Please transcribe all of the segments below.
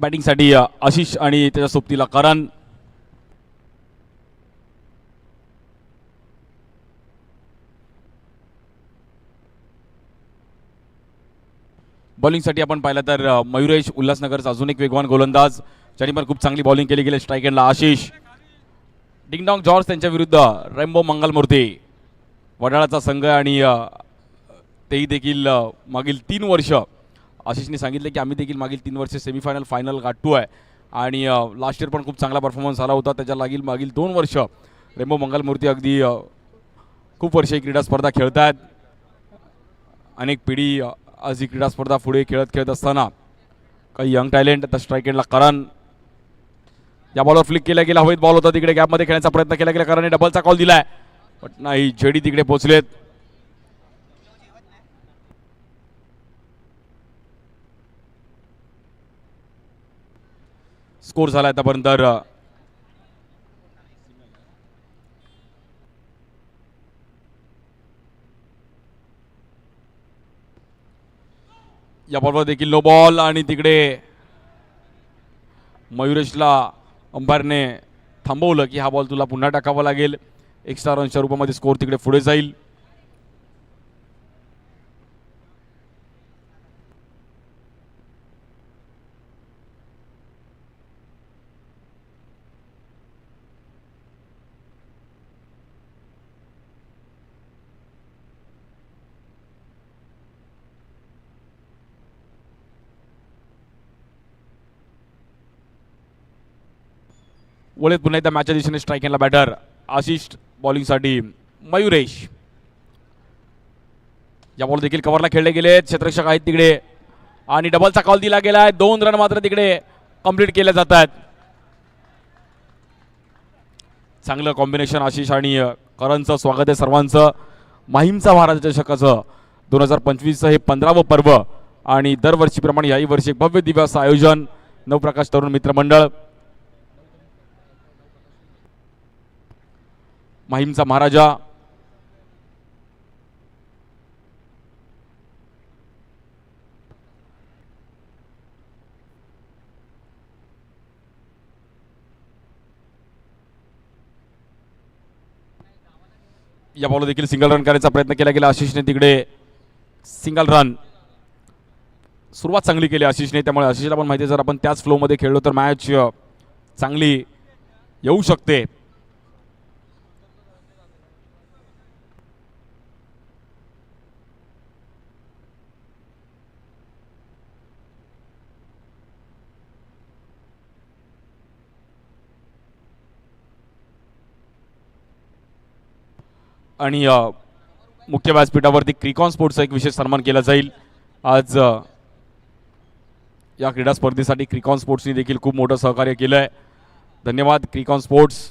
बॅटिंगसाठी आशिष आणि त्याच्या सोबतीला करण. बॉलिंगसाठी आपण पाहिलं तर मयुरेश उल्हासनगरचा अजून एक वेगवान गोलंदाज, ज्यांनी पण खूप चांगली बॉलिंग केली गेली. स्ट्राईक एंडला आशिष. डिंगडॉंग जॉर्ज त्यांच्या विरुद्ध रेम्बो मंगलमूर्ती, वडाळाचा संघ. आणि तेही देखील मागील 3 वर्ष आशिषने सांगितले की आम्ही देखील मागील 3 वर्ष सेमीफायनल फायनल गाठतो आहे. आणि लास्ट इयर पण खूप चांगला परफॉर्मन्स आला होता. त्याच्या मागील 2 वर्ष रेम्बो मंगलमूर्ती अगदी खूप वर्ष ही क्रीडा स्पर्धा खेळत आहेत. अनेक पिढी आज ही क्रीडा स्पर्धा पुढे खेळत असताना काही यंग टॅलेंट. आता स्ट्राईक एंडला करण. या बॉलवर फ्लिक केला गेला, हवेत बॉल होता, तिकडे गॅपमध्ये खेळण्याचा प्रयत्न केला गेला. कराने डबलचा कॉल दिलाय, पण नाही, जेडी तिकडे पोहोचलेत. स्कोर झाला आतापर्यंत या बॉलवर देखील नो बॉल. आणि तिकडे मयुरेशला अंपायरने थांबवलं की हा बॉल तुला पुन्हा टाकावा लागेल. एक्स्ट्रा रनच्या रूपामध्ये स्कोर तिकडे पुढे जाईल. वळेत पुन्हा एकदा मॅचच्या दिशेने स्ट्राईक एंडला बॅटर आशिष. बॉलिंगसाठी मयुरेश. या बॉल देखील कव्हरला खेळले गेले, क्षेत्ररक्षक आहेत तिकडे. आणि डबलचा कॉल दिला गेलाय. 2 रन मात्र तिकडे कंप्लीट केले जातात. चांगलं कॉम्बिनेशन आशिष आणि करणचं. स्वागत आहे सर्वांचं माहीमचा महाराज चषकाचं 2025 हे 15वं पर्व. आणि दरवर्षीप्रमाणे याही वर्षी एक भव्य दिव्य असं आयोजन. नवप्रकाश तरुण मित्रमंडळ, माहीमचा महाराजा. या बॉल देखील सिंगल रन करायचा प्रयत्न केला गेला. आशिषने तिकडे सिंगल रन. सुरुवात चांगली केली आशिषने, त्यामुळे आशिषला पण माहिती आहे जर आपण त्याच फ्लोमध्ये खेळलो तर मॅच चांगली येऊ शकते. आणि मुख्य व्यासपीठावरती क्रिकॉन स्पोर्ट्सचा एक विशेष सन्मान केला जाईल आज. या क्रीडा स्पर्धेसाठी क्रिकॉन स्पोर्ट्सनी देखील खूप मोठं सहकार्य केलं आहे. धन्यवाद क्रिकॉन स्पोर्ट्स.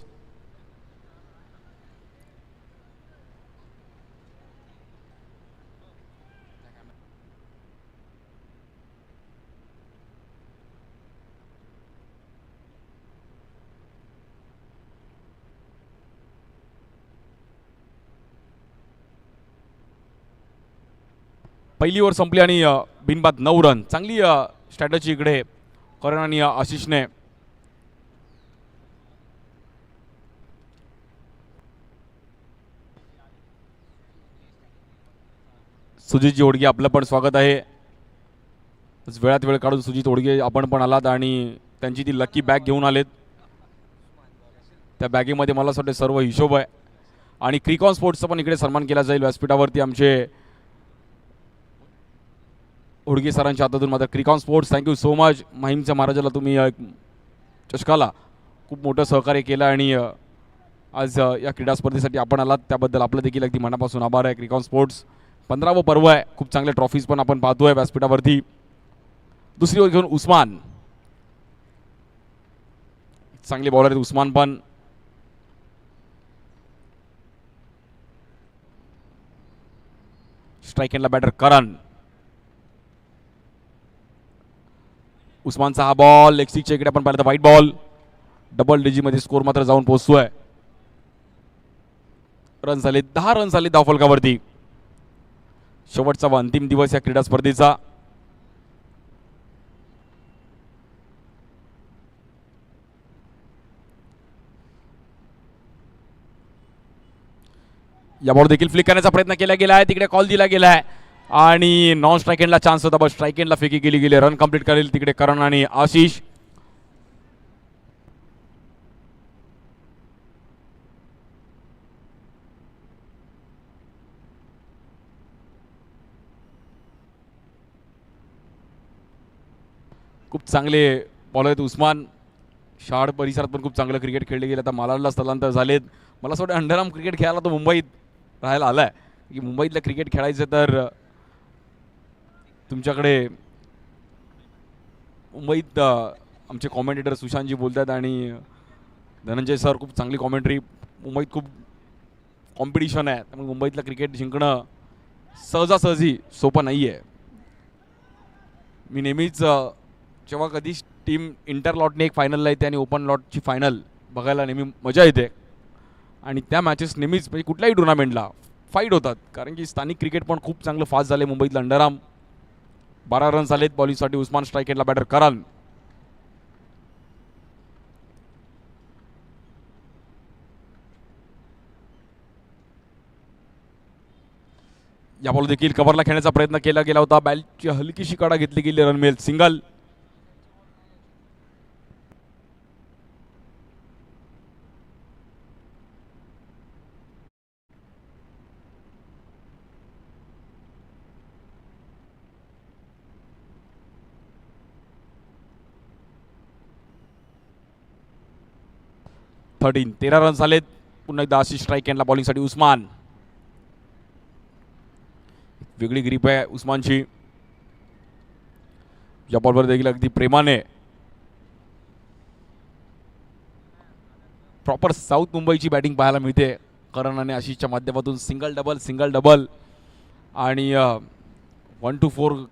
पहिली ओव्हर संपली आणि बिनबाद 9 रन. चांगली स्ट्रॅटजी इकडे करण आणि आशिषने. सुजितजी ओडगे आपलं पण स्वागत आहे. वेळात वेळ काढून सुजित ओडगे आपण पण आलात आणि त्यांची ती लकी बॅग घेऊन आलेत. त्या बॅगेमध्ये मला असं वाटतं सर्व हिशोब आहे. आणि क्रिकॉन स्पोर्ट्सचा पण इकडे सन्मान केला जाईल व्यासपीठावरती. आमचे ओडगे सरांच्या हातातून मात्र क्रिकॉन स्पोर्ट्स थँक्यू सो मच. माहीमच्या महाराजाला तुम्ही चषकाला खूप मोठं सहकार्य केलं आणि आज या क्रीडा स्पर्धेसाठी आपण आलात त्याबद्दल आपलं देखील अगदी मनापासून आभार आहे. क्रिकॉन स्पोर्ट्स 15वं पर्व आहे. खूप चांगले ट्रॉफीज पण आपण पाहतोय व्यासपीठावरती. दुसरी ओव्हर घेऊन उस्मान. चांगले बॉलर आहेत उस्मान पण. स्ट्राईक एंडला बॅटर करण. उस्मानचा हा बॉल लेग स्टिकच्या इकडे आपण पाहिलं तर व्हाईट बॉल. डबल डीजी मध्ये स्कोर मात्र जाऊन पोहोचतोय. रन झाले 10 रन झाले धावफलकावरती. शेवटचा व अंतिम दिवस या क्रीडा स्पर्धेचा. या बॉल देखील फ्लिक करण्याचा प्रयत्न केला गेला आहे, तिकडे कॉल दिला गेला आहे आणि नॉन स्ट्राईक एंडला चान्स होता, बस स्ट्राईक एंडला फेकी केली गेली. रन कंप्लीट करेल तिकडे करण आणि आशिष. खूप चांगले बॉल आहेत. उस्मान शाळ परिसरात पण खूप चांगलं क्रिकेट खेळले गेले. आता मालाडला स्थलांतर झालेत. मला असं वाटतं अंडरआर्म क्रिकेट खेळायला तो मुंबईत राहायला आला आहे की मुंबईतलं क्रिकेट खेळायचं तर तुमच्याकडे मुंबईत आमचे कॉमेंटेटर सुशांतजी बोलतात आणि धनंजय सर खूप चांगली कॉमेंट्री. मुंबईत खूप कॉम्पिटिशन आहे त्यामुळे मुंबईतलं क्रिकेट जिंकणं सहजासहजी सोपं नाही आहे. मी नेहमीच जेव्हा कधी टीम इंटर लॉटने एक फायनलला येते आणि ओपन लॉटची फायनल बघायला नेहमी मजा येते आणि त्या मॅचेस नेहमीच म्हणजे कुठल्याही टुर्नामेंटला फाईट होतात कारण की स्थानिक क्रिकेट पण खूप चांगलं फास्ट झालं. मुंबईतलं अंडरआर्म 12 रन्स आलेत बॉलिंगसाठी. उस्मान स्ट्राईक एंडला बॅटर करण. या बॉल देखील कव्हरला खेळण्याचा प्रयत्न केला गेला होता. बॅलची हलकीशी कडा घेतली गेली. रन मिळेल सिंगल. थर्टीन 13 रन्स आलेत. पुन्हा एकदा आशिष स्ट्राईक एंडला बॉलिंगसाठी. उस्मान. वेगळी ग्रीप आहे उस्मानची. या बॉलवर देखील अगदी प्रेमाने प्रॉपर साऊथ मुंबईची बॅटिंग पाहायला मिळते. करण आणि आशिषच्या माध्यमातून सिंगल डबल आणि 1 to 4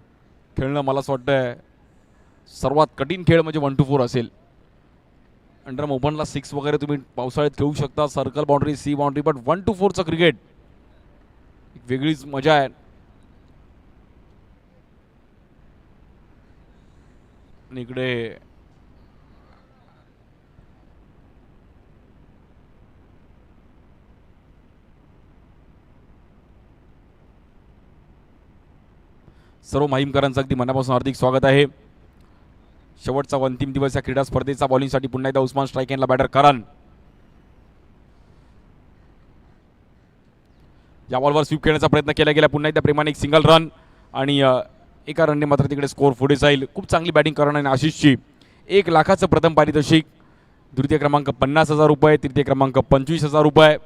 खेळणं मला असं वाटतं सर्वात कठीण खेळ म्हणजे 1 to 4 असेल. अंडरआर्म ओपनला 6 वगैरे तुम्ही पावसाळ्यात खेळू शकता, circle boundary, C boundary, but 1 to 4चं क्रिकेट एक वेगळीच मजा आहे. आणि इकडे सर्व माहीमकरांचं अगदी मनापासून हार्दिक स्वागत आहे. शेवटचा अंतिम दिवस या क्रीडा स्पर्धेचा. बॉलिंगसाठी पुन्हा एकदा उस्मान स्ट्राईक एंडला बॅटर करण. या बॉलवर स्वीप खेळण्याचा प्रयत्न केला गेला. पुन्हा एकदा प्रेमाने एक सिंगल रन आणि एका रनने मात्र तिकडे स्कोर पुढे जाईल. खूप चांगली बॅटिंग करण आणि आशिषची. 1 लाखाचं प्रथम पारितोषिक. द्वितीय क्रमांक 50,000 रुपये. तृतीय क्रमांक 25,000 रुपये.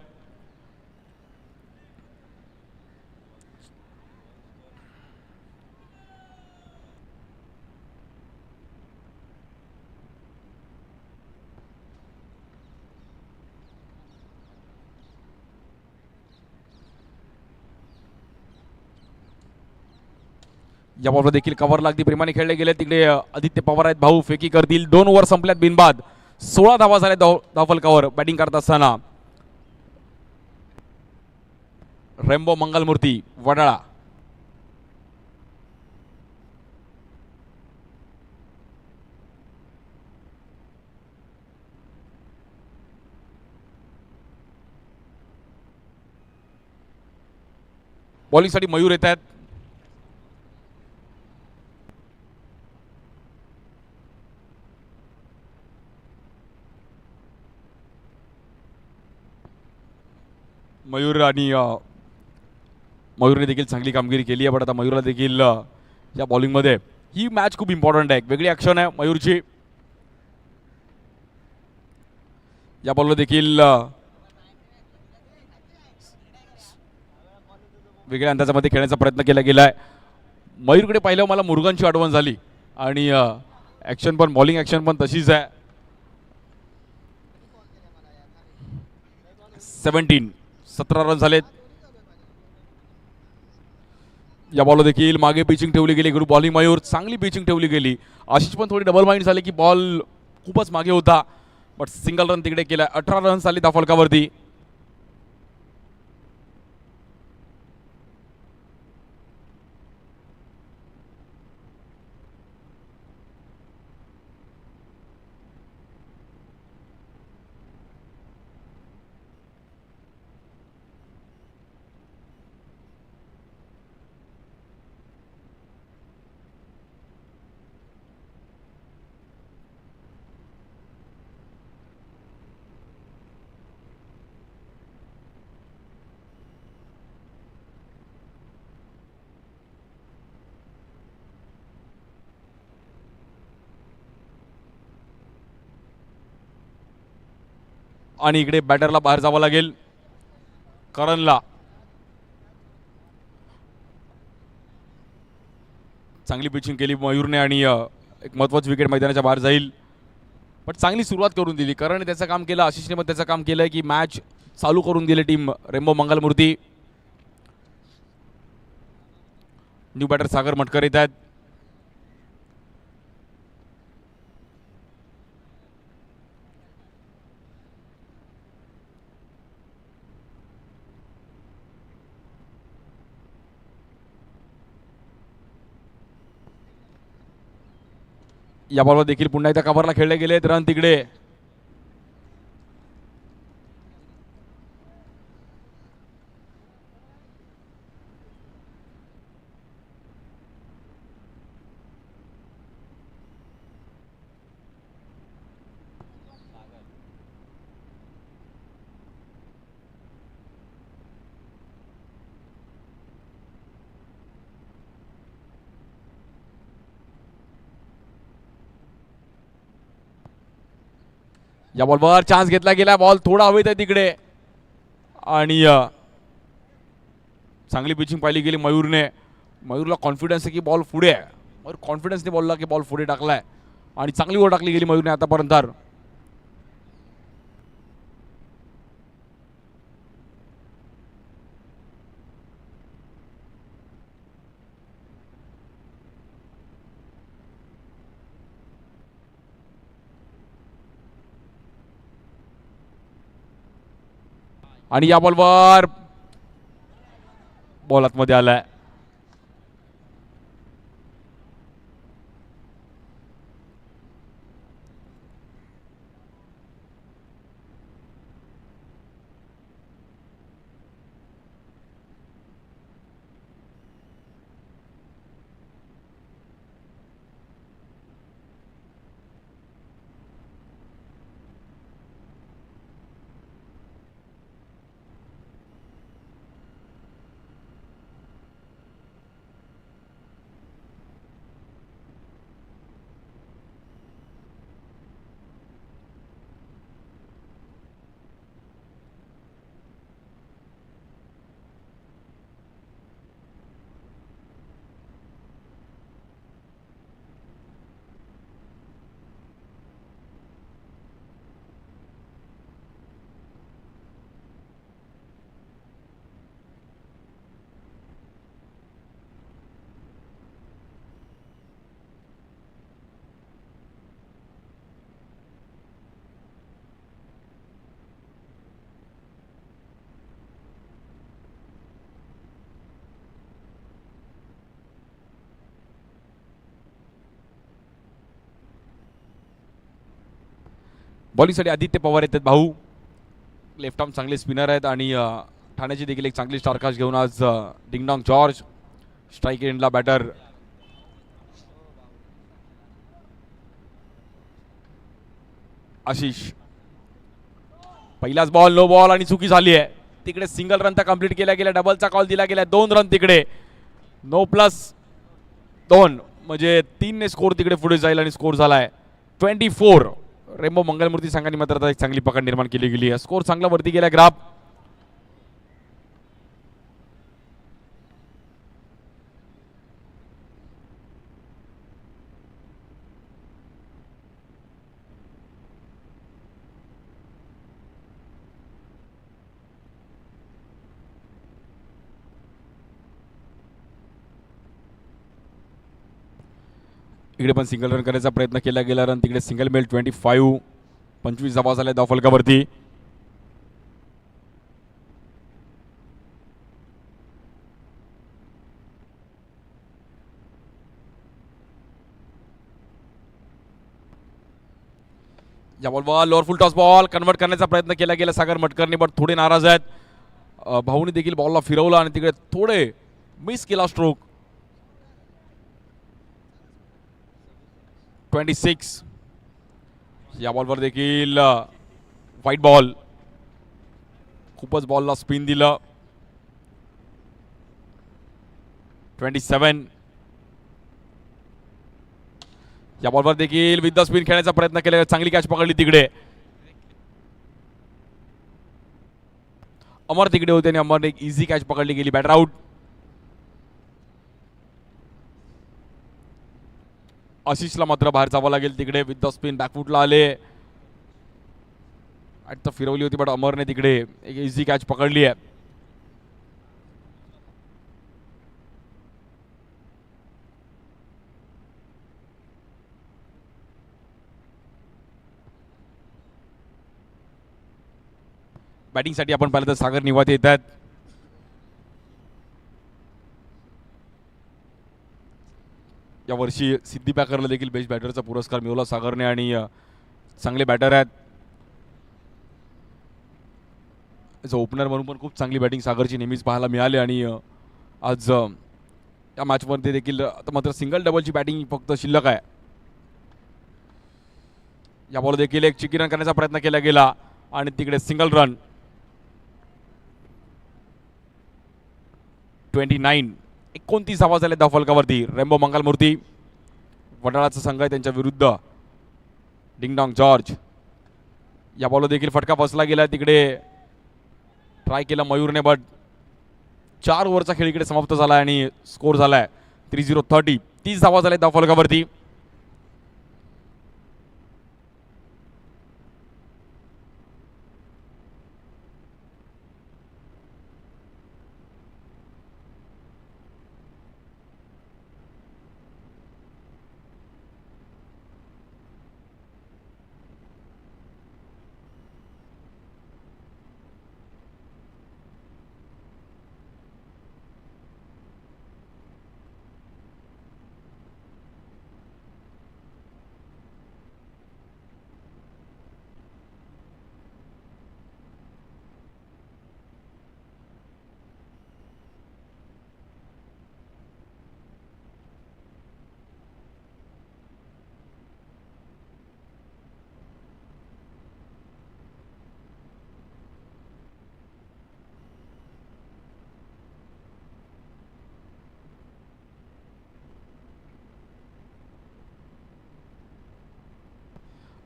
या बॉलवर देखील कव्हरला अगदी प्रेमाने खेळले गेले. तिकडे आदित्य पवार आहेत भाऊ, फेकी करतील. 2 ओव्हर संपल्यात बिनबाद. 16 धावा झाल्या धावफलकावर बॅटिंग करत असताना. रेम्बो मंगलमूर्ती वडाळा. बॉलिंगसाठी मयूर येत आहेत. मयूर आणि मयूरने देखील चांगली कामगिरी केली आहे. पण आता मयूरला देखील या बॉलिंगमध्ये ही मॅच खूप इम्पॉर्टंट आहे. वेगळी ॲक्शन आहे मयूरची. या बॉलवर देखील वेगळ्या अंदाजामध्ये खेळण्याचा प्रयत्न केला गेला आहे. मयूरकडे पाहिल्यावर मला मुरुगनची आठवण झाली आणि ॲक्शन पण, बॉलिंग ॲक्शन पण तशीच आहे. 17 रन झालेत. या बॉल देखील मागे पिचिंग ठेवली गेली. Good bowling Mayur. चांगली पिचिंग ठेवली गेली. आशिष पण थोडी डबल माइंड झाले की बॉल खूपच मागे होता, बट सिंगल रन तिकडे केला. 18 रन्स आले त्या फलकावरती. आणि इकडे बॅटरला बाहेर जावं लागेल करणला. चांगली पिचिंग केली मयूरने आणि एक महत्त्वाची विकेट मैदानाच्या बाहेर जाईल. पण चांगली सुरुवात करून दिली करण, त्याचं काम केलं. आशिषने मग त्याचं काम केलं की मॅच चालू करून दिली team Rambo Mangalmurti. New batter Sagar Matkar येत आहेत. या बॉलवर देखील पुन्हा एकदा कव्हरला खेळले गेले रन तिकडे. या बॉलवर चान्स घेतला गेला. बॉल थोडा हवेत आहे तिकडे आणि चांगली पिचिंग पाहिली गेली मयूरने. मयूरला कॉन्फिडन्स आहे की बॉल पुढे आहे. मयूर कॉन्फिडन्सने बोलला की बॉल पुढे टाकलाय आणि चांगली ओव्हर टाकली गेली मयूरने आतापर्यंत. आणि या बॉलवर बॉल आतमध्ये आलाय. बॉलिंगसाठी आदित्य पवार येतात भाऊ. लेफ्ट आर्म चांगले स्पिनर आहेत आणि ठाण्याची देखील एक चांगली स्टारकास्ट घेऊन आज डिंगडॉंग जॉर्ज. स्ट्राईक एंडला बॅटर आशिष. पहिलाच बॉल नो बॉल आणि चुकी झाली आहे तिकडे. सिंगल रन तर कंप्लीट केला गेला. डबलचा कॉल दिला गेला. 2 रन तिकडे. 9+2 म्हणजे 3 ने स्कोर तिकडे पुढे जाईल आणि स्कोर झालाय 24. रेम्बो मंगलमूर्ती संघाने मात्र एक चांगली पकड निर्माण केली गेली आहे. स्कोर चांगला वरती गेला ग्राफ. इकडे पण सिंगल रन करायचा प्रयत्न केला गेला. रन तिकडे सिंगल मेल 25. 25 धावा झाल्या धाव फलकावरती. या बॉलवर lower full toss ball convert करण्याचा प्रयत्न केला गेला सागर मटकरने, पण थोडे नाराज आहेत. भाऊने देखील बॉलला फिरवला आणि तिकडे थोडे मिस केला स्ट्रोक. 26. या बॉलवर देखील व्हाईट बॉल. खूपच बॉलला स्पिन दिलं. 27. या बॉलवर देखील विथ द स्पिन खेळण्याचा प्रयत्न केला. चांगली कॅच पकडली तिकडे. अमर तिकडे होते आणि अमरने एक इझी कॅच पकडली गेली. Batter out. आशिषला मात्र बाहेर जावं लागेल तिकडे. विथ द स्पिन बॅकफुटला आले. तर फिरवली होती बट अमरने तिकडे एक इझी कॅच पकडली आहे. बॅटिंगसाठी आपण पाहिलं तर सागर निवाते येत आहेत. यावर्षी सिद्धी बॅकरला देखील बेस्ट बॅटरचा पुरस्कार मिळवला सागरने आणि चांगले बॅटर आहेत. ओपनर म्हणून पण खूप चांगली बॅटिंग सागरची नेहमीच पाहायला मिळाली आणि आज या मॅचमध्ये देखील आता मात्र सिंगल डबलची बॅटिंग फक्त शिल्लक आहे. या बॉल देखील एक चिकी रन करण्याचा प्रयत्न केला गेला आणि तिकडे सिंगल रन. 29 धावा झाले धाव फलकावरती. रेम्बो मंगलमूर्ती वडाळाचा संघ आहे त्यांच्या विरुद्ध डिंगडॉंग जॉर्ज. या बॉलवर देखील फटका बसला गेला. तिकडे ट्राय केला मयूरने बट 4 ओव्हरचा खेळ इकडे समाप्त झाला आणि स्कोर झालाय 30-30. 30 धावा झाले धाव फलकावरती.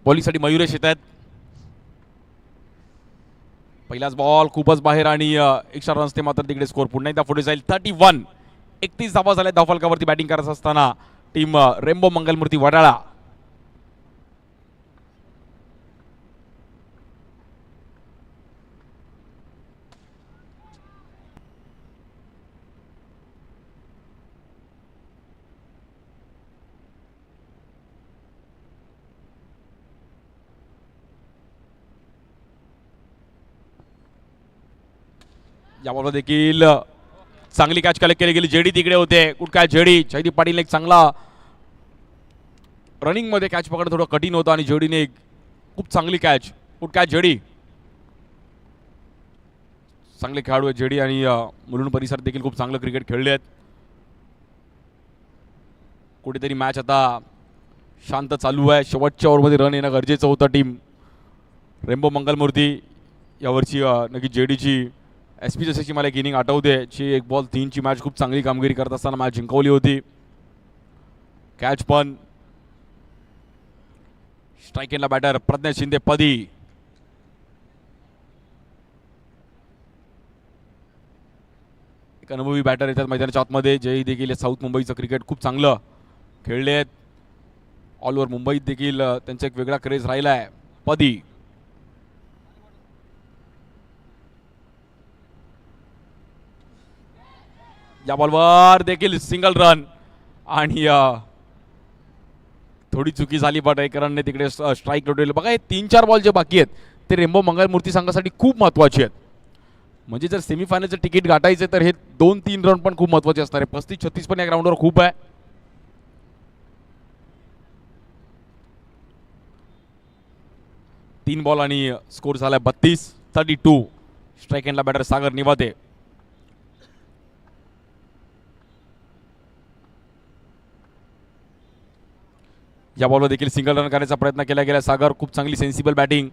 बॉलिंगसाठी मयुरेश येत आहेत. पहिलाच बॉल खूपच बाहेर आणि एक्स्ट्रा रन्स ते मात्र तिकडे स्कोर पुन्हा एकदा पुढे जाईल. 31. 31 धावा झाल्या धाव फलकावरती बॅटिंग करत असताना टीम रेम्बो मंगलमूर्ती वडाळा. याबरोबर देखील चांगली कॅच कलेक्ट केली गेली. जेडी तिकडे होते. कुठ काय जेडी. जयदीप पाटील एक चांगला रनिंग मध्ये कॅच पकडणं थोडं कठीण होतं आणि जेडीने एक खूप चांगली कॅच. कुठ काय जेडी. चांगले खेळाडू आहेत जेडी आणि मुलुंड परिसरात देखील खूप चांगलं क्रिकेट खेळले आहेत. कुठेतरी मॅच आता शांत चालू आहे. शेवटच्या ओव्हरमध्ये रन येणं गरजेचं होतं. टीम रेम्बो मंगलमूर्ती यावर्षी नक्की जेडीची SP जसेची मला एक इनिंग आठवते. जी 1 बॉल 3ची मॅच खूप चांगली कामगिरी करत असताना मॅच जिंकवली होती. कॅच पण. स्ट्राईक एंडला बॅटर प्रज्ञा शिंदे पदी. एक अनुभवी बॅटर येतात मैदानाच्या आतमध्ये. जे देखील साऊथ मुंबईचं क्रिकेट खूप चांगलं खेळले आहेत. ऑल ओव्हर मुंबईत देखील त्यांचा एक वेगळा क्रेज राहिला आहे. पदी. या बॉलवर देखील सिंगल रन आणि थोडी चुकी झाली बट एक रनने तिकडे स्ट्राईक रोटेल. बघा हे 3-4 बॉल जे बाकी आहेत ते रेम्बो मंगलमूर्ती संघासाठी खूप महत्त्वाचे आहेत. म्हणजे जर सेमीफायनलचं तिकीट गाठायचं तर हे 2-3 रन पण खूप महत्त्वाचे असणार आहे. 35-36 पण या ग्राउंडवर खूप आहे. तीन बॉल आणि स्कोर झालाय 32-32. स्ट्राईक एंडला बॅटर सागर निवाते. या बॉलवर देखील सिंगल रन करण्याचा प्रयत्न केला गेला. सागर खूप चांगली सेन्सिबल बॅटिंग.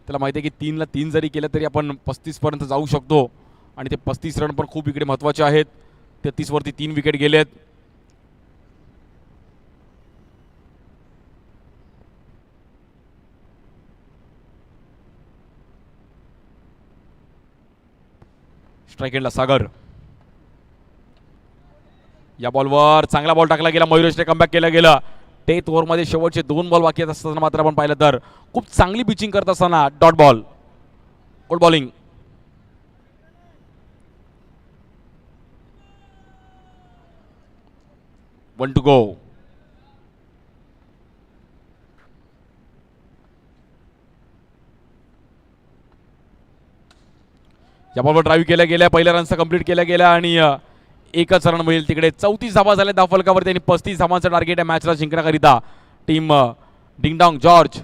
त्याला माहिती आहे की 3ला 3 जरी केलं तरी आपण 35 पर्यंत जाऊ शकतो आणि ते 35 रन पण खूप इकडे महत्त्वाचे आहेत. 33 वरती 3 विकेट गेलेत. स्ट्राईक एंडला सागर. या बॉलवर चांगला बॉल टाकला गेला, मयुरेशने कमबॅक केलं गेलं. 10th ओव्हरमध्ये शेवटचे 2 बॉल बाकी असताना मात्र आपण पाहिलं तर खूप चांगली पिचिंग करत असताना dot ball, good bowling. One two go. या बॉलवर ड्राईव्ह केल्या गेल्या, पहिल्या रनचा कंप्लीट केल्या गेल्या आणि एकच रन मिळेल तिकडे. 34 धावा झाल्या धाव फलकावरती आणि 35 धावांचं टार्गेट आहे मॅचला जिंकण्याकरिता टीम डिंगडॉंग जॉर्ज.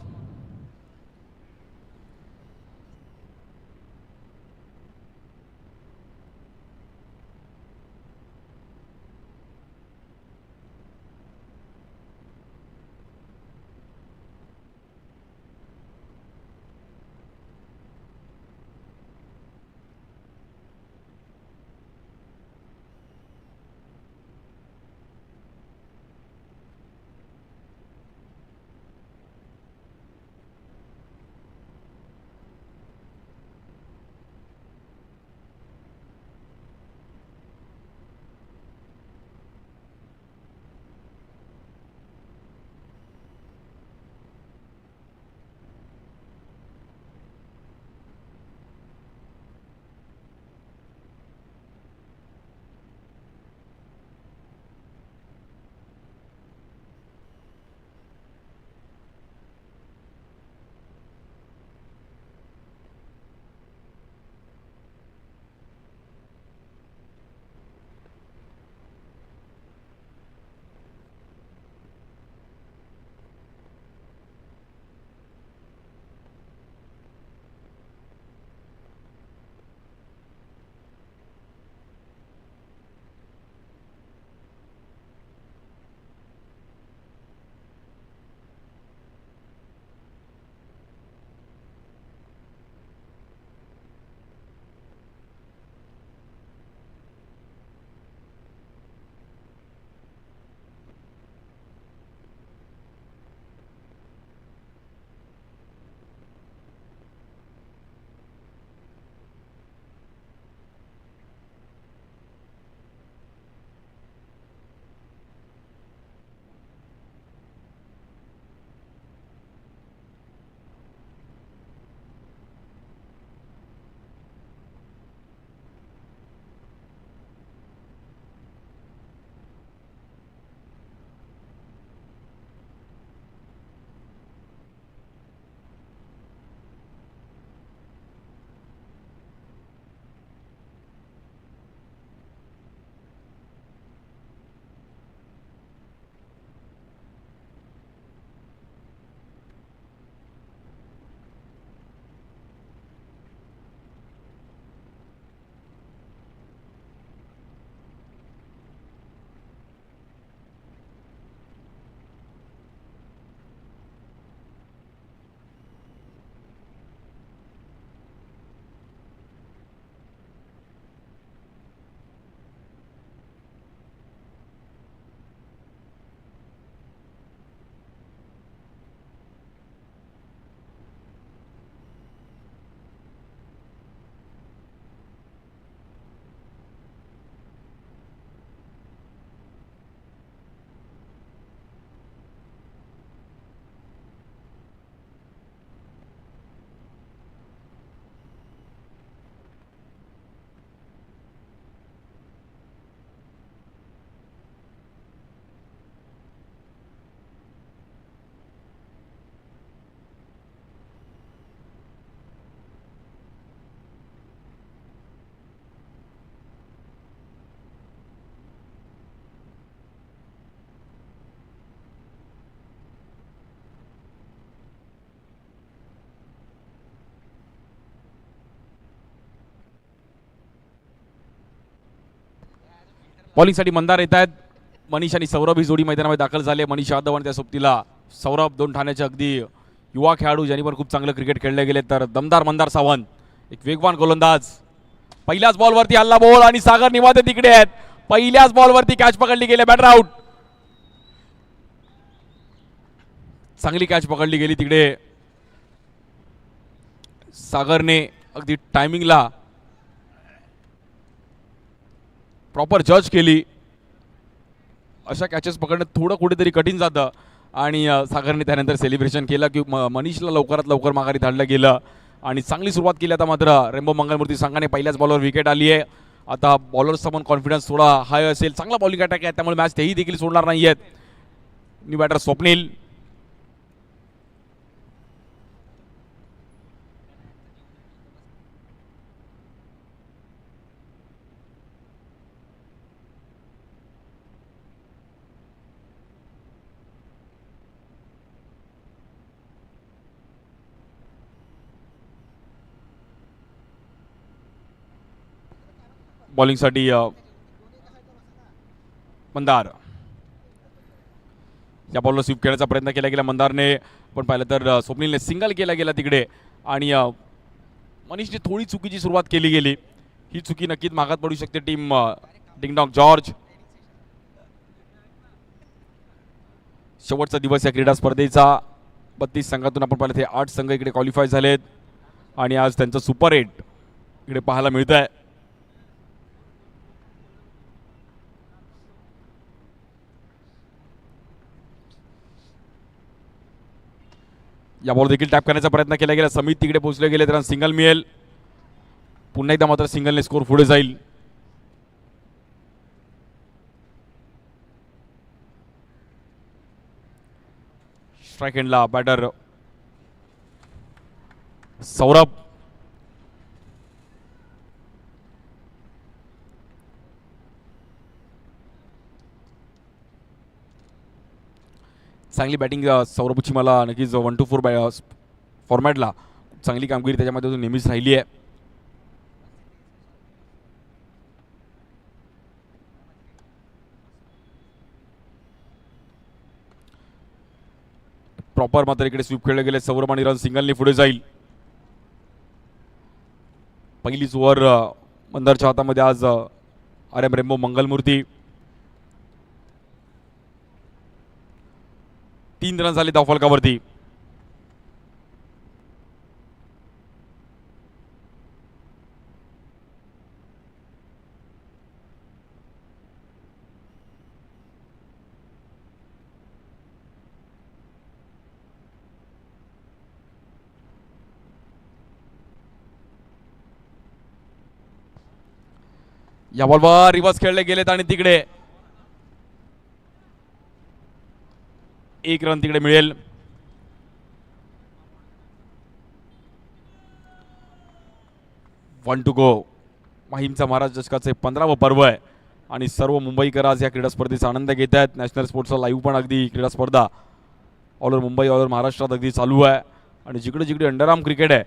बॉलिंगसाठी मंदार येत आहेत. मनीष आणि सौरभ ही जोडी मैदानामध्ये दाखल झाली. मनीष यादव आणि त्या सोबतीला सौरभ, दोन ठाण्याचे अगदी युवा खेळाडू ज्यांनी पण खूप चांगलं क्रिकेट खेळले गेले. तर दमदार मंदार सावंत एक वेगवान गोलंदाज. पहिल्याच बॉलवरती हल्ला बॉल आणि सागर निवाते तिकडे आहेत. पहिल्याच बॉलवरती कॅच पकडली गेली, बॅटर आउट. चांगली कॅच पकडली गेली तिकडे. सागरने अगदी टायमिंगला प्रॉपर जज केली. अशा कॅचेस पकडणं थोडं कुठेतरी कठीण जातं आणि सागरने त्यानंतर सेलिब्रेशन केलं की मनीषला लवकरात लवकर माघारी धाडलं गेलं आणि चांगली सुरुवात केली. आता मात्र रेम्बो मंगलमूर्ती संघाने पहिल्याच बॉलवर विकेट आली आहे. आता बॉलर्सचा पण कॉन्फिडन्स थोडा हाय असेल. चांगला बॉलिंग अटॅक आहे त्यामुळे मॅच तेही देखील सोडणार नाही आहेत. न्यू बॅटर स्वप्नील, बॉलिंगसाठी मंदार. या बॉलवर स्वीप खेळण्याचा प्रयत्न केला गेला मंदारने, पण पाहिलं तर स्वप्नीलने सिंगल केला गेला तिकडे आणि मनीषने थोडी चुकीची सुरुवात केली गेली. ही चुकी नक्कीच मागात पडू शकते टीम डिंगडॉंग जॉर्ज. शेवटचा दिवस या क्रीडा स्पर्धेचा. 32 संघातून आपण पाहिलं ते 8 संघ इकडे क्वालिफाय झालेत आणि आज त्यांचं सुपर 8 इकडे पाहायला मिळत आहे. या बॉल देखील टॅप करण्याचा प्रयत्न केला गेला. समित तिकडे पोहोचले गेले तर सिंगल मिळेल. पुन्हा एकदा मात्र सिंगलने स्कोर पुढे जाईल. स्ट्राइक एंडला बॅटर सौरभ. चांगली बॅटिंग सौरभची मला नक्कीच 1-4 फॉर्मॅटला चांगली कामगिरी त्याच्यामध्ये नेहमीच राहिली आहे. प्रॉपर मात्र इकडे स्वीप खेळले गेले. सौरभ आणि रन सिंगलने पुढे जाईल. पहिलीच ओव्हर मंदारच्या हातामध्ये आज RM रेम्बो मंगलमूर्ती. 3 रन झाले धावफलकावरती. या बॉलवर रिव्हर्स खेळले गेलेत आणि तिकडे 1 रन तिकडे मिळेल. One two go. माहीमचा महाराज चषकाचे 15वं पर्व आहे आणि सर्व मुंबईकर आज या क्रीडा स्पर्धेचा आनंद घेत आहेत. नॅशनल स्पोर्ट्सचा लाईव्ह पण अगदी क्रीडा स्पर्धा all over Mumbai all over महाराष्ट्रात अगदी चालू आहे आणि जिकडे जिकडे अंडरआर्म क्रिकेट आहे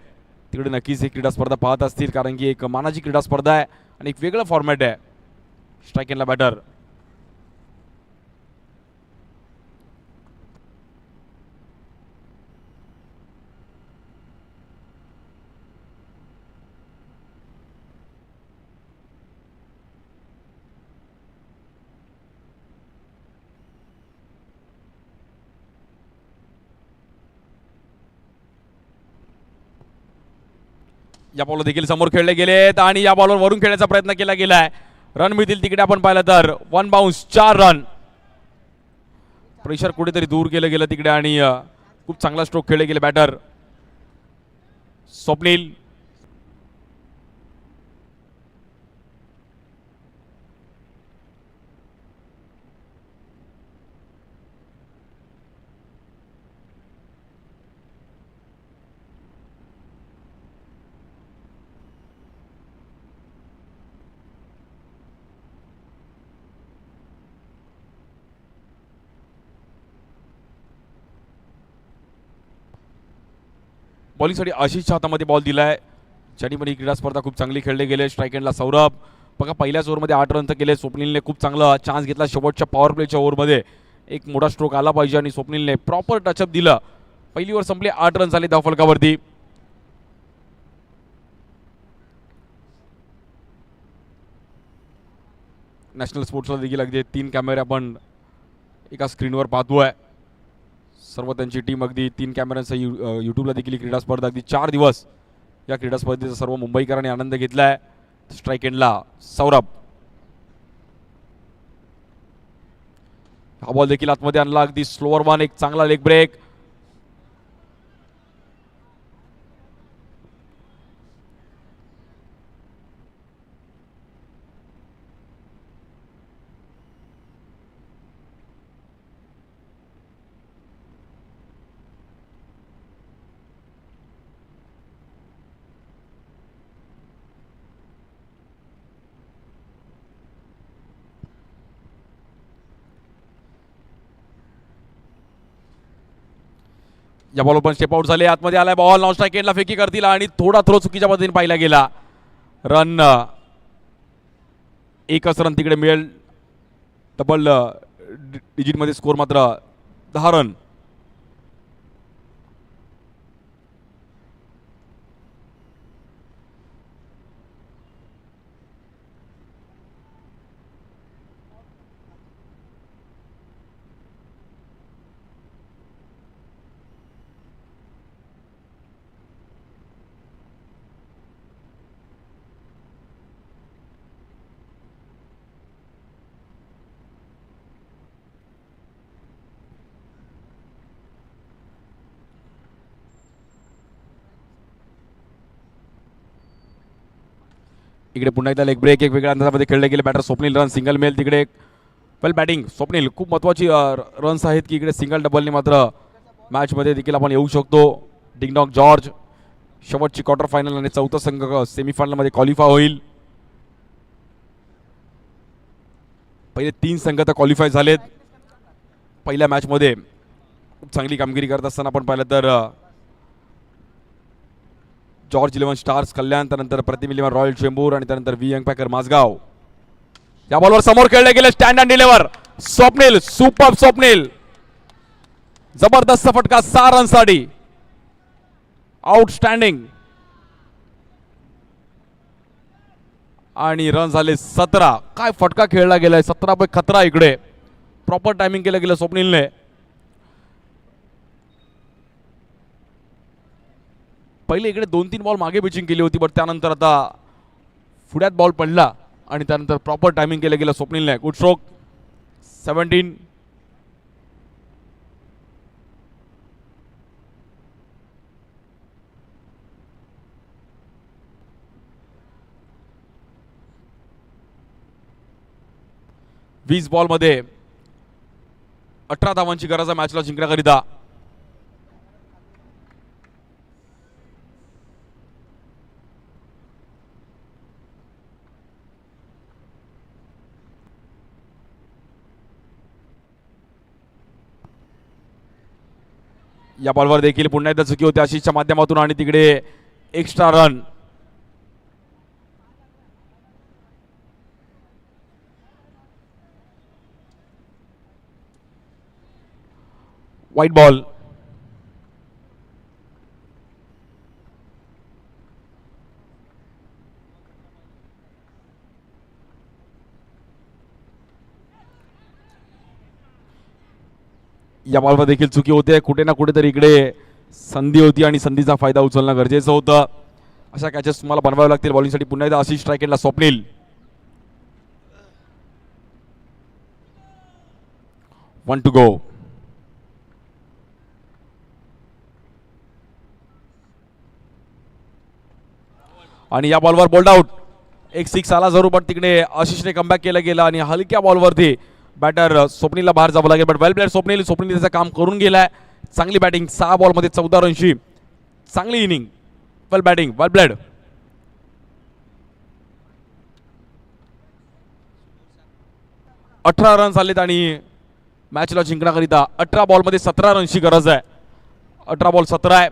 तिकडे नक्कीच ही क्रीडा स्पर्धा पाहत असतील, कारण की एक मानाची क्रीडा स्पर्धा आहे आणि एक वेगळं फॉर्मॅट आहे. स्ट्राइक एंडला बॅटर या बॉल देखील समोर खेळले गेलेत आणि या बॉलवर वरून खेळण्याचा प्रयत्न केला गेलाय. रन मिळतील तिकडे आपण पाहिलं तर 1 बाउन्स 4 रन. प्रेशर कुठेतरी दूर केलं गेलं तिकडे आणि खूप चांगला स्ट्रोक खेळले गेले बॅटर स्वप्नील. बॉलिंगसाठी आशिषच्या हातामध्ये बॉल दिलाय. ज्यांनी पण ही क्रीडा स्पर्धा खूप चांगली खेळले गेले. स्ट्राइक एंडला सौरभ. बघा पहिल्याच ओव्हरमध्ये 8 रन केले. स्वप्नीलने खूप चांगला चान्स घेतला. शेवटच्या पॉवर प्लेच्या ओव्हरमध्ये एक मोठा स्ट्रोक आला पाहिजे आणि स्वप्नीलने प्रॉपर टचअप दिलं. पहिली ओव्हर संपली. 8 रन झाले धावफलकावरती. नॅशनल स्पोर्ट्सला देखील अगदी 3 कॅमेरे आपण एका स्क्रीनवर पाहतोय. सर्व त्यांची टीम अगदी 3 कॅमेऱ्यांसह यूट्यूबला देखील ही क्रीडा स्पर्धा अगदी 4 दिवस या क्रीडा स्पर्धेचा सर्व मुंबईकरांनी आनंद घेतलाय. स्ट्राइक एंडला सौरभ. हा बॉल देखील आतमध्ये आणला, अगदी स्लोअर वन, एक चांगला लेग ब्रेक. या बॉलवर पण स्टेप आउट झाले, आतमध्ये आलाय बॉल, नॉन स्ट्राईक एंडला फेकी करतील आणि थोडा थ्रो चुकीच्या पद्धतीने पाहिला गेला. रन, एकच रन तिकडे मिळेल. डबल डिजिटमध्ये स्कोर मात्र 10 रन. इकडे पुन्हा एकदा लेग ब्रेक, एक वेगळ्या अंदाजामध्ये खेळले गेले. बॅटर स्वप्नील, रन सिंगल मिळेल तिकडे. वेल बॅटिंग स्वप्नील, खूप महत्त्वाची रन्स आहेत की इकडे सिंगल डबलने मात्र मॅचमध्ये देखील आपण येऊ शकतो. डिंगडॉंग जॉर्ज शेवटची क्वार्टर फायनल आणि चौथा संघ सेमीफायनलमध्ये क्वालिफाय होईल. पहिले 3 संघ तर क्वालिफाय झालेत. पहिल्या मॅचमध्ये खूप चांगली कामगिरी करत असताना आपण पाहिलं तर जॉर्ज 11 स्टार्स कल्याण, त्यानंतर प्रतिम 11 रॉयल चेंबूर आणि त्यानंतर यंग पॅकर माझगाव. या बॉलवर समोर खेळले गेले, stand and deliver. Swapnil, super Swapnil, जबरदस्त फटका 6 रनसाठी. आउटस्टँडिंग. आणि रन झाले 17. काय फटका खेळला गेलाय, 17 पे खतरा. इकडे प्रॉपर टायमिंग केलं गेलं स्वप्नीलने. पहिले इकडे 2-3 बॉल मागे पिचिंग केली होती, बट त्यानंतर आता पुढ्यात बॉल पडला आणि त्यानंतर प्रॉपर टायमिंग केलं गेलं स्वप्नीलने. Good stroke. 17. वीस बॉलमध्ये 18 धावांची गरज आहे मॅचला जिंकण्याकरिता. या बॉलवर देखील पुन्हा एकदा चुकी होती आशिषच्या माध्यमातून आणि तिकडे एक्स्ट्रा रन. White ball. या बॉलवर देखील चुकी होते. कुठे ना कुठेतरी इकडे संधी होती आणि संधीचा फायदा उचलणं गरजेचं होतं. अशा कॅचेस तुम्हाला बनवावे लागतील. बॉलिंगसाठी पुन्हा एकदा आशिष स्ट्राईक एंडला स्वप्नील. 1 to go. आणि या बॉलवर बोल्ड आउट. एक 6 आला जरूर, पण तिकडे आशिषने कमबॅक केलं गेलं आणि हलक्या बॉलवरती बॅटर स्वप्नीलला बाहेर जावं लागेल. But well played Swapnil. Swapnil त्याचं काम करून गेलाय. चांगली बॅटिंग. 6 बॉलमध्ये 14 रनची चांगली इनिंग. वेल बॅटिंग, वेल प्लेड. अठरा रन झालेत आणि मॅचला जिंकण्याकरिता 18 बॉलमध्ये 17 रनची गरज आहे. 18 बॉल 17 आहे.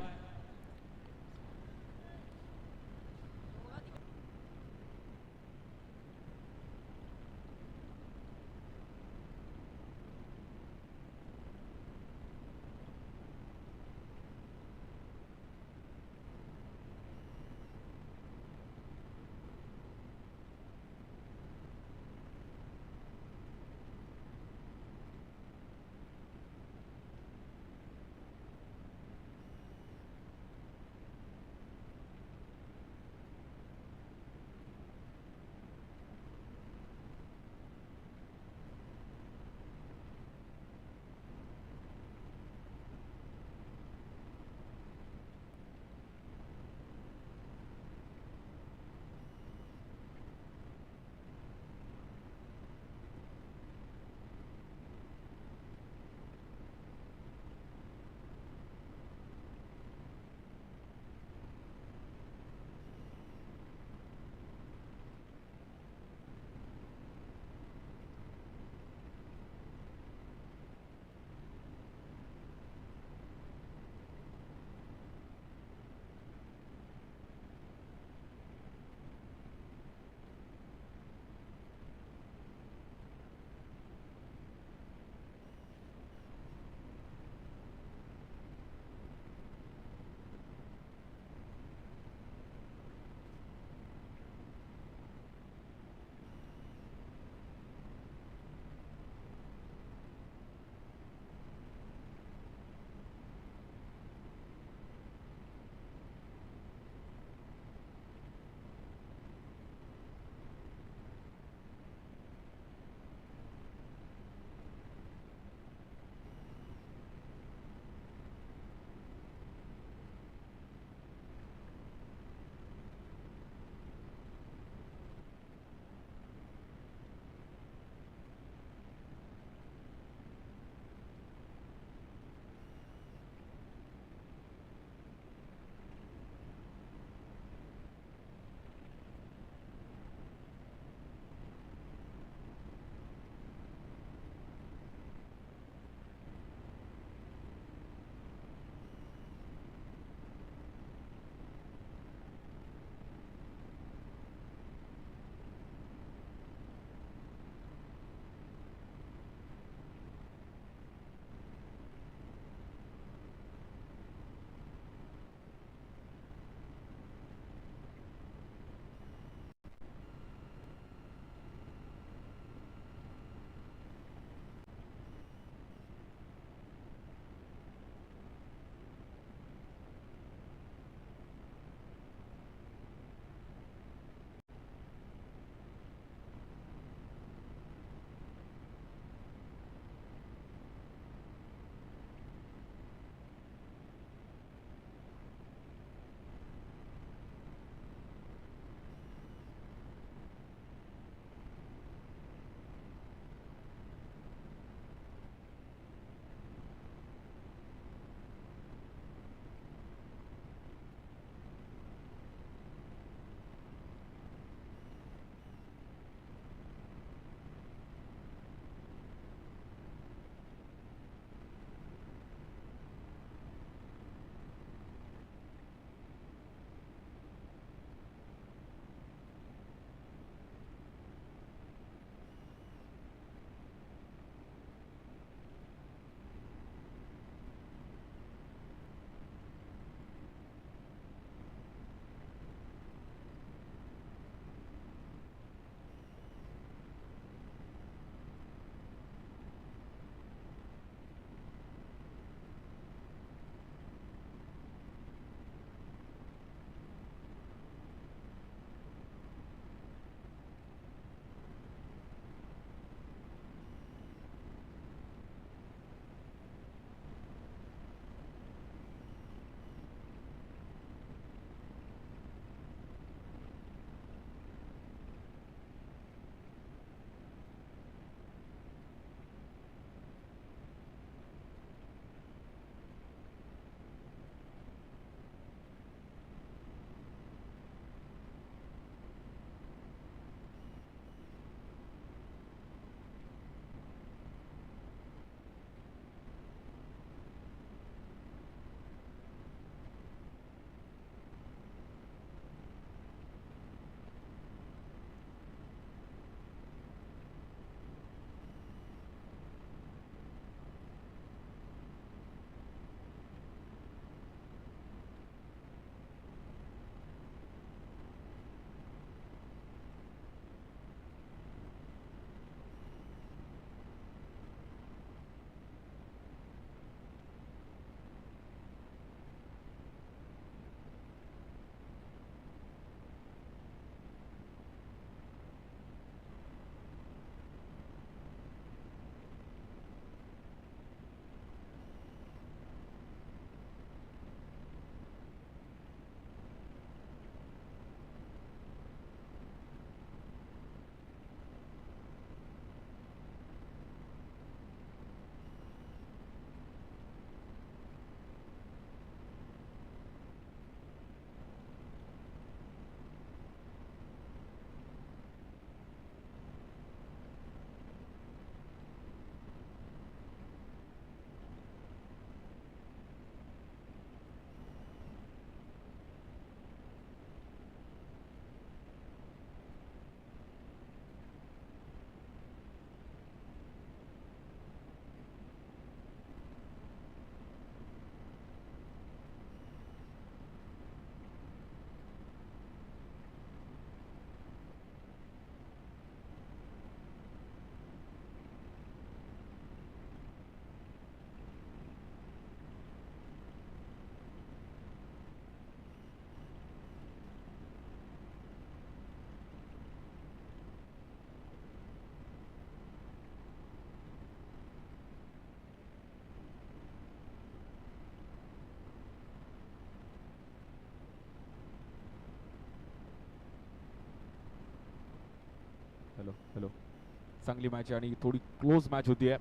चांगली मॅच आणि थोडी क्लोज मॅच होती आहे.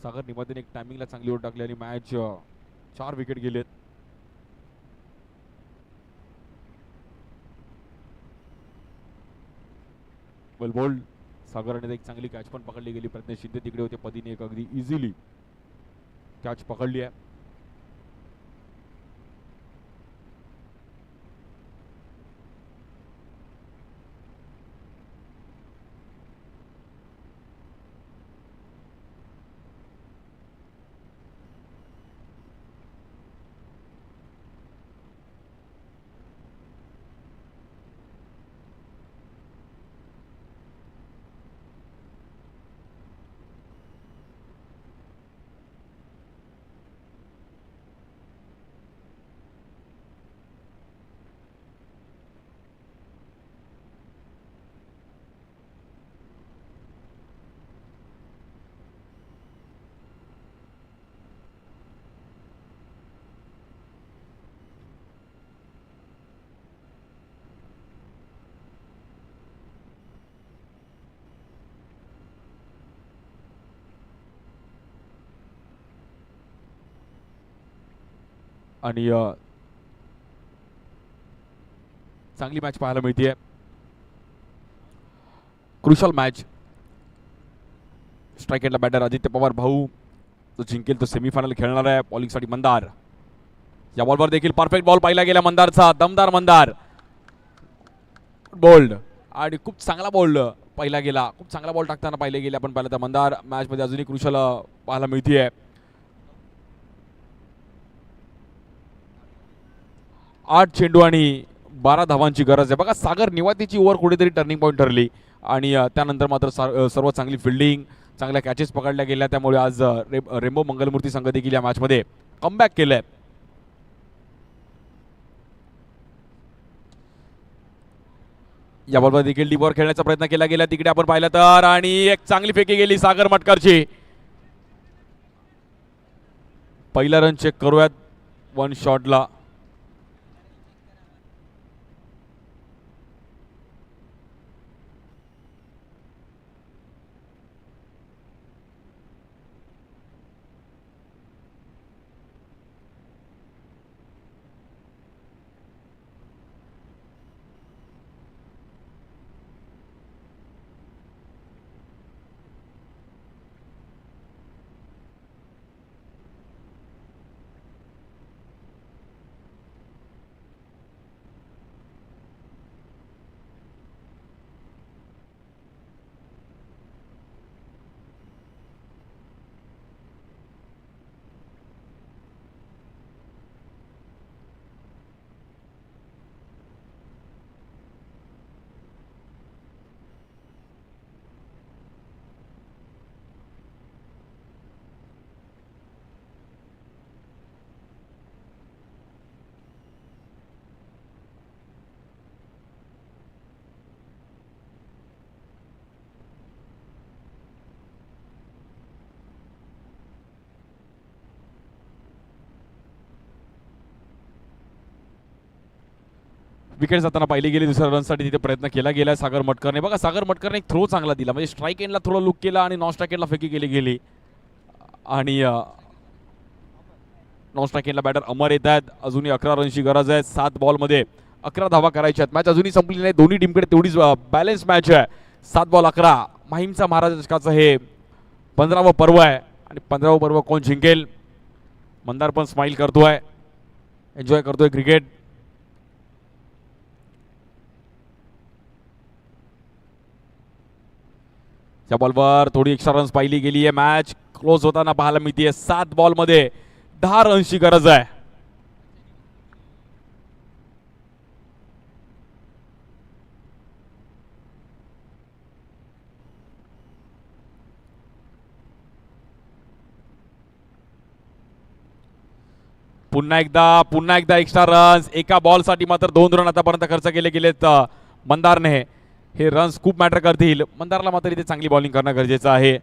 सागर निमातीने एक टायमिंगला चांगली ओढ टाकली आणि मॅच 4 विकेट गेलेत. वेल बोल्ड. सागराने एक चांगली कॅच पण पकडली गेली. प्रज्ञेश शिंदे तिकडे होते. पदीने एक अगदी इझिली कॅच पकडली आहे. आणि चांगली मॅच पाहायला मिळते. Crucial match. स्ट्राईक एंडला बॅटर आदित्य पवार भाऊ तो जिंकेल तो सेमीफायनल खेळणार आहे. बॉलिंगसाठी मंदार. या बॉलवर देखील परफेक्ट बॉल पाहिला गेला मंदारचा. दमदार मंदार. बोल्ड आणि खूप चांगला बॉल पाहिला गेला. खूप चांगला बॉल टाकताना पाहिले गेले आपण पाहिलं तर मंदार मॅचमध्ये अजूनही क्रुशल पाहायला मिळते. 8 चेंडू आणि 12 धावांची गरज आहे. बघा सागर निवातीची ओव्हर कुठेतरी टर्निंग पॉईंट ठरली आणि त्यानंतर मात्र सर्व चांगली फिल्डिंग चांगल्या कॅचेस पकडल्या गेल्या. त्यामुळे आज रेम्बो मंगलमूर्ती संघ देखील या मॅचमध्ये कमबॅक केलंय. या बॉलवर देखील डीप ओव्हर खेळण्याचा प्रयत्न केला गेला तिकडे आपण पाहिलं तर आणि एक चांगली फेकी गेली सागर मटकरची. पहिला रन चेक करूयात. 1 शॉटला विकेट जाताना पाहिली गेली. दुसऱ्या रनसाठी तिथे प्रयत्न केला गेला सागर मटकरने. बघा सागर मटकरने एक थ्रो चांगला दिला म्हणजे स्ट्राईक एंडला थोडा लुक केला आणि नॉन स्ट्राईक एंडला फेकी केली गेली आणि नॉन स्ट्राईक एंडला बॅटर अमर येत आहेत. अजूनही 11 रनची गरज आहे. 7 बॉलमध्ये 11 धावा करायच्या आहेत. मॅच अजूनही संपली नाही. दोन्ही टीमकडे तेवढीच बॅलन्स मॅच आहे. 7 बॉल 11. माहीमचा महाराज चषकाचं हे 15वं पर्व आहे आणि 15वं पर्व कोण जिंकेल. मंदार पण स्माइल करतोय. एन्जॉय करतोय क्रिकेट. त्या बॉलवर थोडी एक्स्ट्रा रन्स पाहिली गेली आहे. मॅच क्लोज होताना पाहायला मिळते. 7 बॉलमध्ये 10 रन्सची गरज आहे. पुन्हा एकदा एक्स्ट्रा रन्स. एका बॉलसाठी मात्र 2 रन आतापर्यंत खर्च केले गेलेत मंदारने. हे रन्स खूप मॅटर करतील. मंदारला मात्र इथे चांगली बॉलिंग करणं गरजेचं आहे.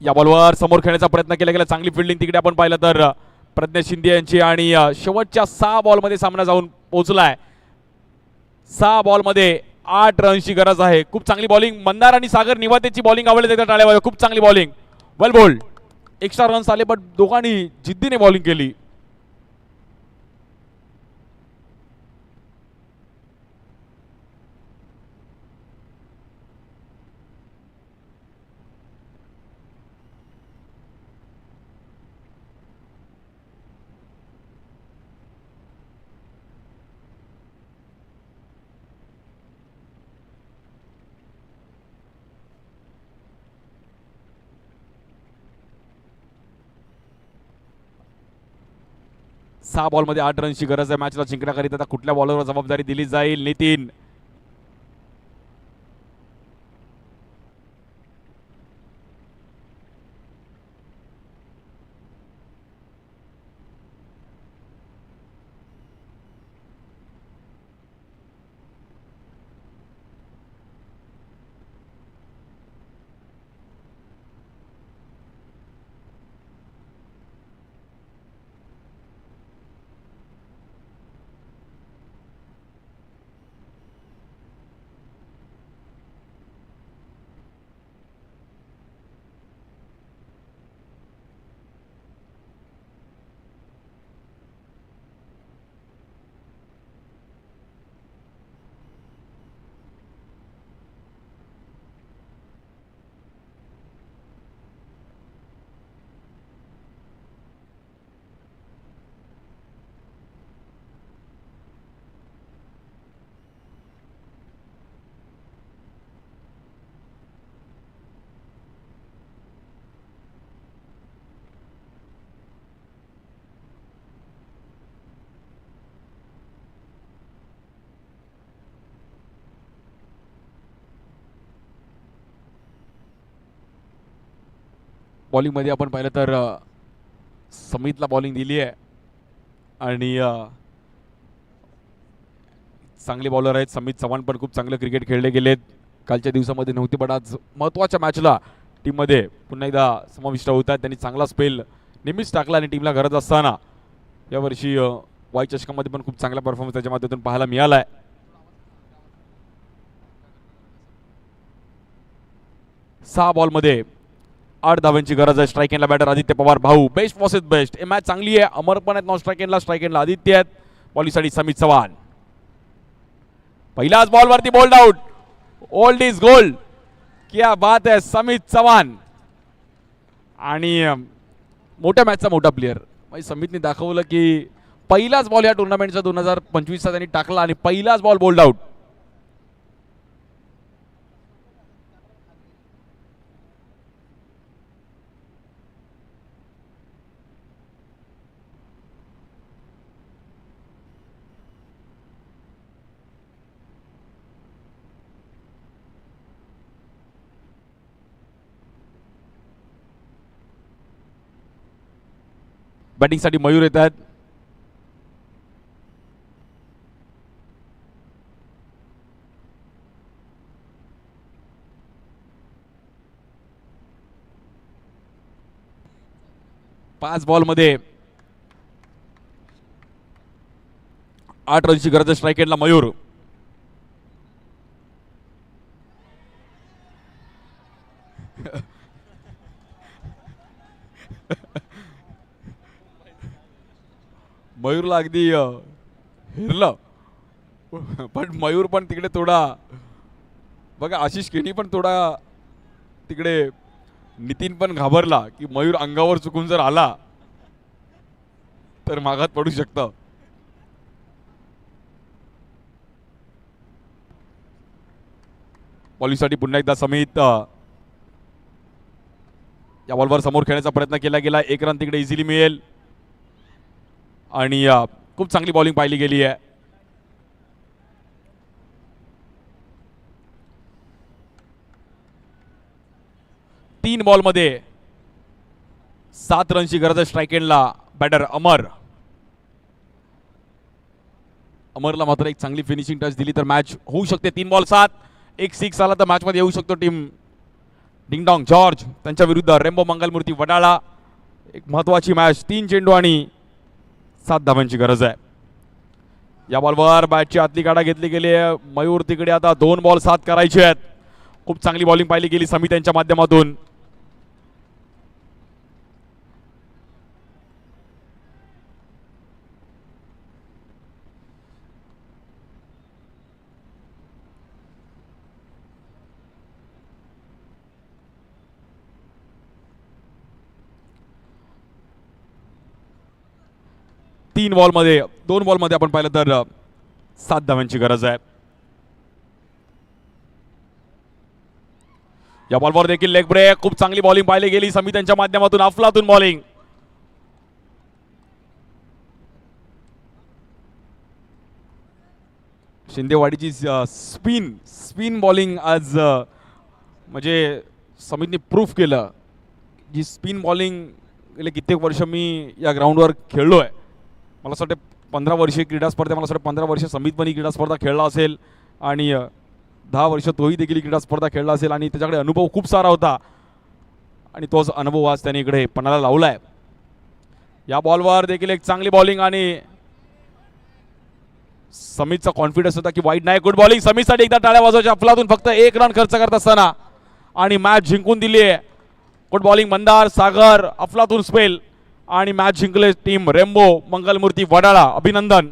या बॉलवर समोर खेळण्याचा प्रयत्न केला गेला, चांगली फिल्डिंग तिकडे आपण पाहिलं तर प्रज्ञा शिंदे यांची आणि शेवटच्या 6 बॉलमध्ये सामना जाऊन पोहोचलाय. 6 बॉलमध्ये 8 रन्सची गरज आहे. खूप चांगली बॉलिंग मंदार आणि सागर निवातेची बॉलिंग आवडली त्याच्या टाळ्या. खूप चांगली बॉलिंग, वेल बोल्ड. एक्स्ट्रा रन्स आले पण दोघांनी जिद्दीने बॉलिंग केली. सहा बॉलमध्ये 8 रन्सची गरज आहे मॅचला जिंकण्याकरिता. आता कुठल्या बॉलरवर जबाबदारी दिली जाईल? नितीन. बॉलिंग मध्ये आपण पाहिलं तर समितला बॉलिंग दिली आहे आणि चांगले बॉलर आहेत. समित चव्हाण पण खूप चांगलं क्रिकेट खेळले गेलेत. कालच्या दिवसामध्ये नव्हते पण आज महत्त्वाच्या मॅचला टीममध्ये पुन्हा एकदा समाविष्ट होतात. त्यांनी चांगला स्पेल नेहमीच टाकला आणि टीमला गरज असताना यावर्षी वाय चषकामध्ये पण खूप चांगला परफॉर्मन्स त्याच्या माध्यमातून पाहायला मिळाला आहे. सहा बॉलमध्ये 8 धावांची गरज आहे. स्ट्राईक एंडला बॅटर आदित्य पवार भाऊ. Best versus best. हे मॅच चांगली आहे. अमर पण आहेत नॉन स्ट्राईक एंडला. स्ट्राईक एंडला आदित्य आहेत. बॉलिंगसाठी समित चव्हाण. पहिल्याच बॉलवरती bowled out. Old is gold. क्या बात आहे समित चव्हाण. आणि मोठ्या मॅचचा मोठा प्लेअर म्हणजे समितने दाखवलं की पहिलाच बॉल या टुर्नामेंटचा 2025चा त्यांनी टाकला आणि पहिलाच बॉल बोल्ड आउट. बॅटिंगसाठी मयूर येत आहेत. पाच बॉलमध्ये 8 रनची गरज आहे. स्ट्राईक एंडला मयूर. मयूरला अगदी हिरलं पण मयूर पण तिकडे थोडा बघा आशिष केनी पण थोडा तिकडे नितीन पण घाबरला की मयूर अंगावर चुकून जर आला तर मागात पडू शकतं. बॉलिंगसाठी पुन्हा एकदा समित. या बॉलवर समोर खेळण्याचा प्रयत्न केला गेला. 1 रन तिकडे इझिली मिळेल आणि खूप चांगली बॉलिंग पाहिली गेली आहे. तीन बॉलमध्ये 7 रनची गरज आहे. स्ट्राईक एंडला बॅटर अमर. अमरला मात्र एक चांगली फिनिशिंग टच दिली तर मॅच होऊ शकते. 3 बॉल 7. एक 6 आला तर मॅच मध्ये येऊ शकतो टीम डिंगडॉंग जॉर्ज त्यांच्या विरुद्ध रेम्बो मंगलमूर्ती वडाळा. एक महत्वाची मॅच, 3 चेंडू आणि 7 धावांची गरज आहे. या बॉलवर बॅटची आतली गाडा घेतली गेली आहे. मयूर तिकडे आता 2 बॉल 7 करायचे आहेत. खूप चांगली बॉलिंग पाहिली गेली समित यांच्या माध्यमातून. दोन बॉलमध्ये आपण पाहिलं तर 7 धावांची गरज आहे. या बॉलवर देखील लेग ब्रेक. खूप चांगली बॉलिंग पाहिली गेली समित यांच्या माध्यमातून. अफलातून बॉलिंग. शिंदेवाडीची स्पिन बॉलिंग आज म्हणजे समितने प्रूफ केलं. जी स्पिन बॉलिंग गेले कित्येक वर्ष मी या ग्राउंडवर खेळलोय. मला असं वाटतं 15 वर्षीय क्रीडा स्पर्धा, मला असं वाटतं 15 वर्ष समित पण ही क्रीडा स्पर्धा खेळला असेल आणि 10 वर्ष तोही देखील क्रीडा स्पर्धा खेळला असेल आणि त्याच्याकडे अनुभव खूप सारा होता आणि तोच अनुभव आज त्याने इकडे पणाला लावलाय. या बॉलवर देखील एक चांगली बॉलिंग आणि समितचा कॉन्फिडन्स होता की वाईट नाही. गुड बॉलिंग समितसाठी. एकदा टाळ्या वाजवायच्या. अफलातून फक्त 1 रन खर्च करत असताना आणि मॅच जिंकून दिली आहे. गुड बॉलिंग मंदार, सागर, अफलातून स्पेल आणि मॅच जिंकले टीम रेम्बो मंगलमूर्ती वडाळा. अभिनंदन.